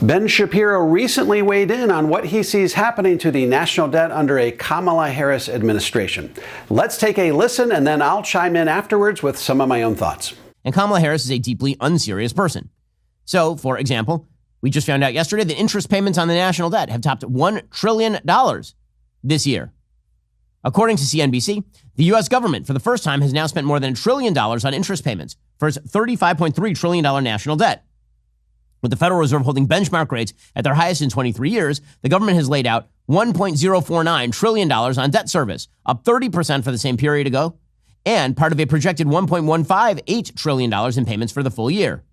Ben Shapiro recently weighed in on what he sees happening to the national debt under a Kamala Harris administration. Let's take a listen, and then I'll chime in afterwards with some of my own thoughts. And Kamala Harris is a deeply unserious person. So, for example, we just found out yesterday that interest payments on the national debt have topped $1 trillion this year. According to CNBC, the U.S. government, for the first time, has now spent more than $1 trillion on interest payments for its $35.3 trillion national debt. With the Federal Reserve holding benchmark rates at their highest in 23 years, the government has laid out $1.049 trillion on debt service, up 30% for the same period ago, and part of a projected $1.158 trillion in payments for the full year.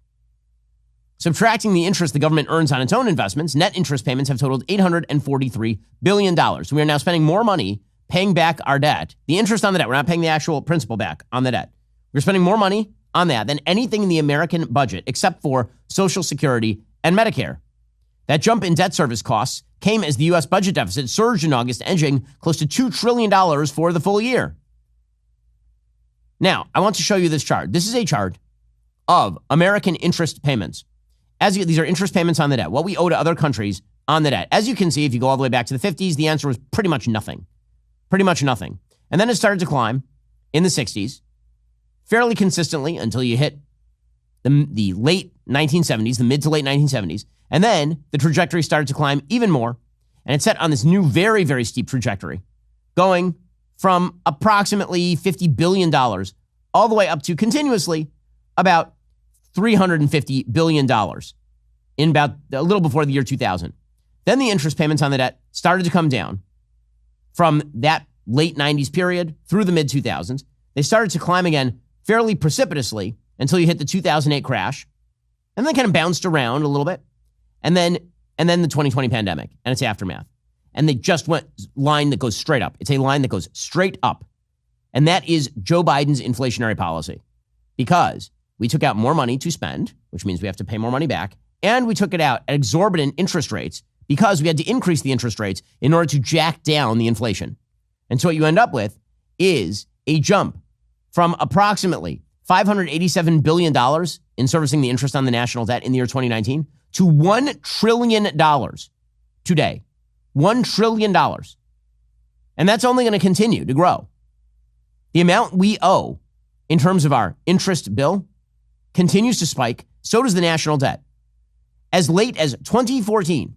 Subtracting the interest the government earns on its own investments, net interest payments have totaled $843 billion. We are now spending more money paying back our debt, the interest on the debt. We're not paying the actual principal back on the debt. We're spending more money on that than anything in the American budget except for Social Security and Medicare. That jump in debt service costs came as the U.S. budget deficit surged in August, edging close to $2 trillion for the full year. Now, I want to show you this chart. This is a chart of American interest payments. These are interest payments on the debt, what we owe to other countries on the debt. As you can see, if you go all the way back to the 50s, the answer was pretty much nothing. Pretty much nothing. And then it started to climb in the 60s, fairly consistently until you hit the late 1970s, the mid to late 1970s. And then the trajectory started to climb even more. And it set on this new, very, very steep trajectory, going from approximately $50 billion all the way up to continuously about $350 billion in about a little before the year 2000. Then the interest payments on the debt started to come down from that late 90s period through the mid 2000s. They started to climb again fairly precipitously until you hit the 2008 crash, and then kind of bounced around a little bit, and then the 2020 pandemic and its aftermath. And they just went line that goes straight up. It's a line that goes straight up. And that is Joe Biden's inflationary policy, because we took out more money to spend, which means we have to pay more money back, and we took it out at exorbitant interest rates because we had to increase the interest rates in order to jack down the inflation. And so what you end up with is a jump from approximately $587 billion in servicing the interest on the national debt in the year 2019 to $1 trillion today. $1 trillion. And that's only going to continue to grow. The amount we owe in terms of our interest bill continues to spike. So does the national debt. As late as 2014,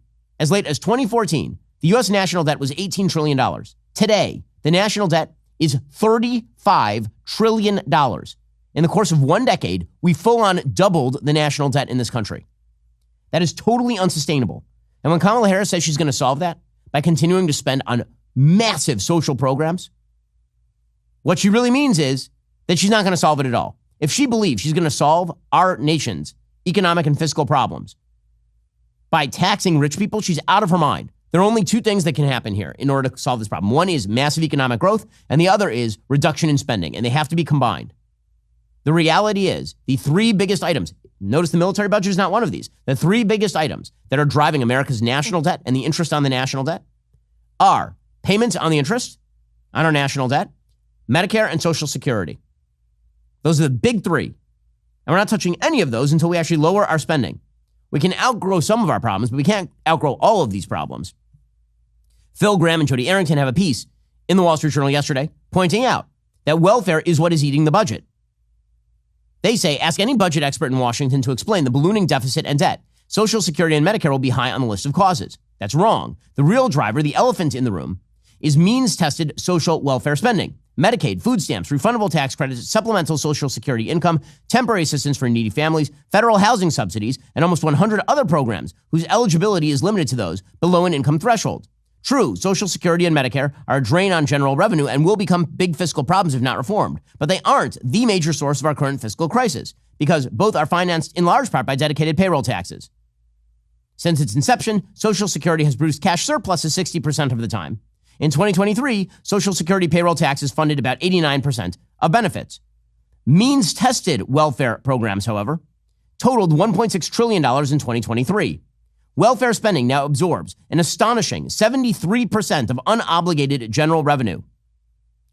the U.S. national debt was $18 trillion. Today, the national debt is $35 trillion. In the course of one decade, we full-on doubled the national debt in this country. That is totally unsustainable. And when Kamala Harris says she's going to solve that by continuing to spend on massive social programs, what she really means is that she's not going to solve it at all. If she believes she's going to solve our nation's economic and fiscal problems by taxing rich people, she's out of her mind. There are only two things that can happen here in order to solve this problem. One is massive economic growth, and the other is reduction in spending, and they have to be combined. The reality is the three biggest items, notice the military budget is not one of these, the three biggest items that are driving America's national debt and the interest on the national debt are payments on the interest on our national debt, Medicare, and Social Security. Those are the big three. And we're not touching any of those until we actually lower our spending. We can outgrow some of our problems, but we can't outgrow all of these problems. Phil Gramm and Jody Arrington have a piece in the Wall Street Journal yesterday pointing out that welfare is what is eating the budget. They say, ask any budget expert in Washington to explain the ballooning deficit and debt. Social Security and Medicare will be high on the list of causes. That's wrong. The real driver, the elephant in the room, is means-tested social welfare spending. Medicaid, food stamps, refundable tax credits, supplemental Social Security income, temporary assistance for needy families, federal housing subsidies, and almost 100 other programs whose eligibility is limited to those below an income threshold. True, Social Security and Medicare are a drain on general revenue and will become big fiscal problems if not reformed, but they aren't the major source of our current fiscal crisis, because both are financed in large part by dedicated payroll taxes. Since its inception, Social Security has produced cash surpluses 60% of the time. In 2023, Social Security payroll taxes funded about 89% of benefits. Means-tested welfare programs, however, totaled $1.6 trillion in 2023. Welfare spending now absorbs an astonishing 73% of unobligated general revenue.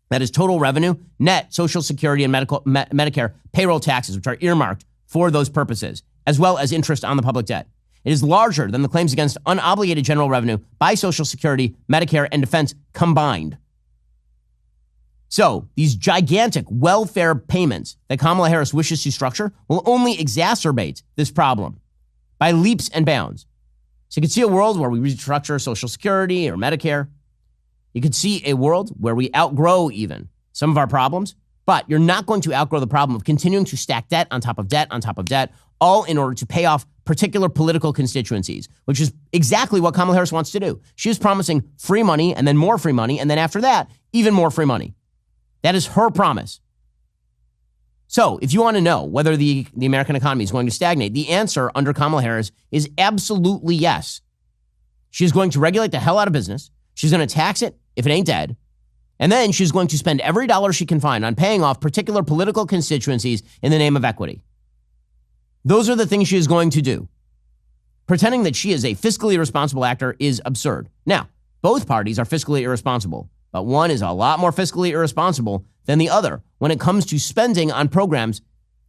That is total revenue, net Social Security and Medicare payroll taxes, which are earmarked for those purposes, as well as interest on the public debt. It is larger than the claims against unobligated general revenue by Social Security, Medicare, and defense combined. So these gigantic welfare payments that Kamala Harris wishes to structure will only exacerbate this problem by leaps and bounds. So you could see a world where we restructure Social Security or Medicare. You could see a world where we outgrow even some of our problems, but you're not going to outgrow the problem of continuing to stack debt on top of debt on top of debt, all in order to pay off particular political constituencies, which is exactly what Kamala Harris wants to do. She is promising free money and then more free money, and then after that, even more free money. That is her promise. So if you want to know whether the American economy is going to stagnate, the answer under Kamala Harris is absolutely yes. She's going to regulate the hell out of business. She's going to tax it if it ain't dead. And then she's going to spend every dollar she can find on paying off particular political constituencies in the name of equity. Those are the things she is going to do. Pretending that she is a fiscally responsible actor is absurd. Now, both parties are fiscally irresponsible, but one is a lot more fiscally irresponsible than the other when it comes to spending on programs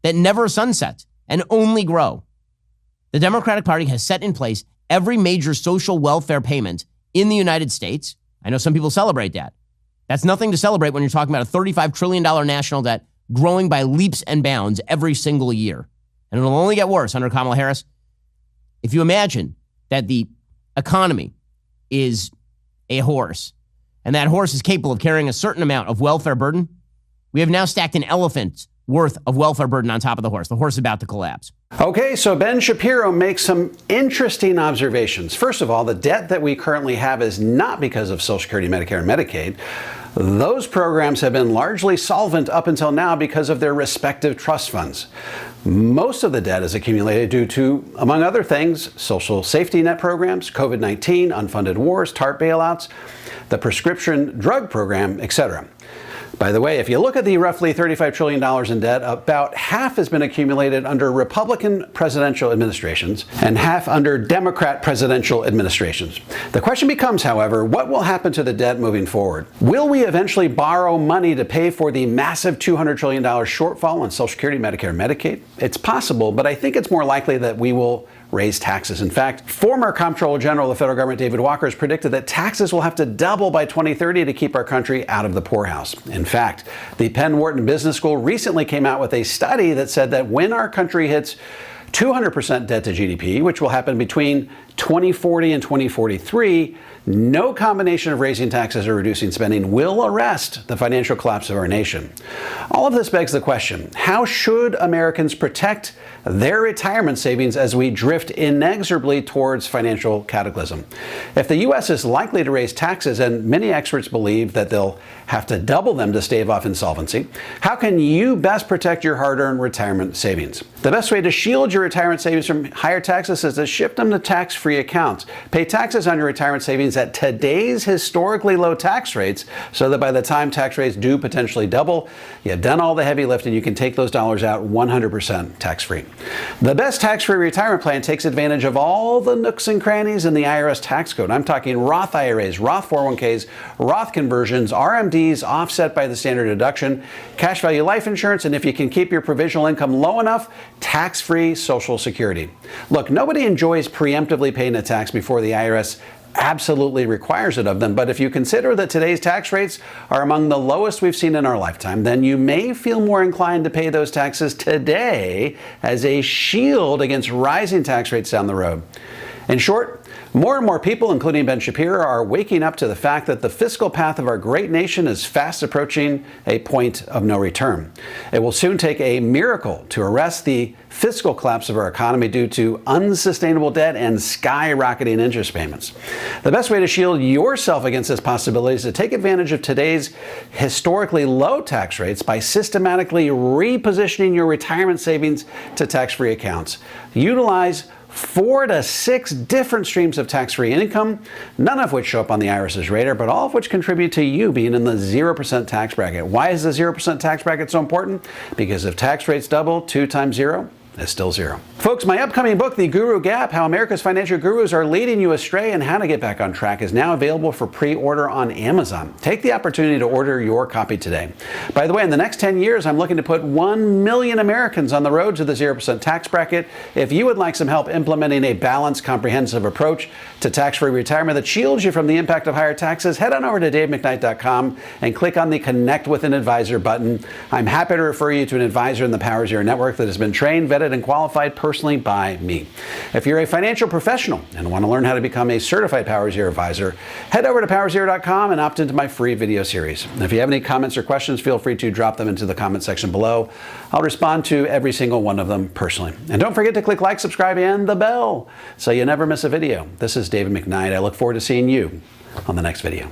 that never sunset and only grow. The Democratic Party has set in place every major social welfare payment in the United States. I know some people celebrate that. That's nothing to celebrate when you're talking about a $35 trillion national debt growing by leaps and bounds every single year. And it'll only get worse under Kamala Harris. If you imagine that the economy is a horse, and that horse is capable of carrying a certain amount of welfare burden, we have now stacked an elephant's worth of welfare burden on top of the horse. The horse is about to collapse. Okay, so Ben Shapiro makes some interesting observations. First of all, the debt that we currently have is not because of Social Security, Medicare, and Medicaid. Those programs have been largely solvent up until now because of their respective trust funds. Most of the debt is accumulated due to, among other things, social safety net programs, COVID-19, unfunded wars, TARP bailouts, the prescription drug program, etc. By the way, if you look at the roughly $35 trillion in debt, about half has been accumulated under Republican presidential administrations and half under Democrat presidential administrations. The question becomes, however, what will happen to the debt moving forward? Will we eventually borrow money to pay for the massive $200 trillion shortfall on Social Security, Medicare, and Medicaid? It's possible, but I think it's more likely that we will raise taxes. In fact, former Comptroller General of the federal government, David Walker, has predicted that taxes will have to double by 2030 to keep our country out of the poorhouse. In fact, the Penn Wharton Business School recently came out with a study that said that when our country hits 200% debt to GDP, which will happen between 2040 and 2043, no combination of raising taxes or reducing spending will arrest the financial collapse of our nation. All of this begs the question, how should Americans protect their retirement savings as we drift inexorably towards financial cataclysm? If the U.S. is likely to raise taxes, and many experts believe that they'll have to double them to stave off insolvency, how can you best protect your hard-earned retirement savings? The best way to shield your retirement savings from higher taxes is to shift them to tax-free accounts. Pay taxes on your retirement savings at today's historically low tax rates so that by the time tax rates do potentially double, you've done all the heavy lifting. You can take those dollars out 100% tax-free. The best tax-free retirement plan takes advantage of all the nooks and crannies in the IRS tax code. I'm talking Roth IRAs, Roth 401ks, Roth conversions, RMDs offset by the standard deduction, cash value life insurance, and if you can keep your provisional income low enough, tax-free Social Security. Look, nobody enjoys preemptively paying a tax before the IRS absolutely requires it of them. But if you consider that today's tax rates are among the lowest we've seen in our lifetime, then you may feel more inclined to pay those taxes today as a shield against rising tax rates down the road. In short, more and more people, including Ben Shapiro, are waking up to the fact that the fiscal path of our great nation is fast approaching a point of no return. It will soon take a miracle to arrest the fiscal collapse of our economy due to unsustainable debt and skyrocketing interest payments. The best way to shield yourself against this possibility is to take advantage of today's historically low tax rates by systematically repositioning your retirement savings to tax-free accounts. Utilize 4 to 6 different streams of tax-free income, none of which show up on the IRS's radar, but all of which contribute to you being in the 0% tax bracket. Why is the 0% tax bracket so important? Because if tax rates double, 2 times 0, is still zero. Folks, my upcoming book, The Guru Gap, How America's Financial Gurus Are Leading You Astray and How to Get Back on Track, is now available for pre-order on Amazon. Take the opportunity to order your copy today. By the way, in the next 10 years, I'm looking to put 1 million Americans on the road to the 0% tax bracket. If you would like some help implementing a balanced, comprehensive approach to tax-free retirement that shields you from the impact of higher taxes, head on over to davemcknight.com and click on the Connect with an Advisor button. I'm happy to refer you to an advisor in the Power Zero network that has been trained, vetted, and qualified personally by me. If you're a financial professional and want to learn how to become a certified Power Zero advisor, head over to powerzero.com and opt into my free video series. If you have any comments or questions, feel free to drop them into the comment section below. I'll respond to every single one of them personally. And don't forget to click like, subscribe, and the bell so you never miss a video. This is David McKnight. I look forward to seeing you on the next video.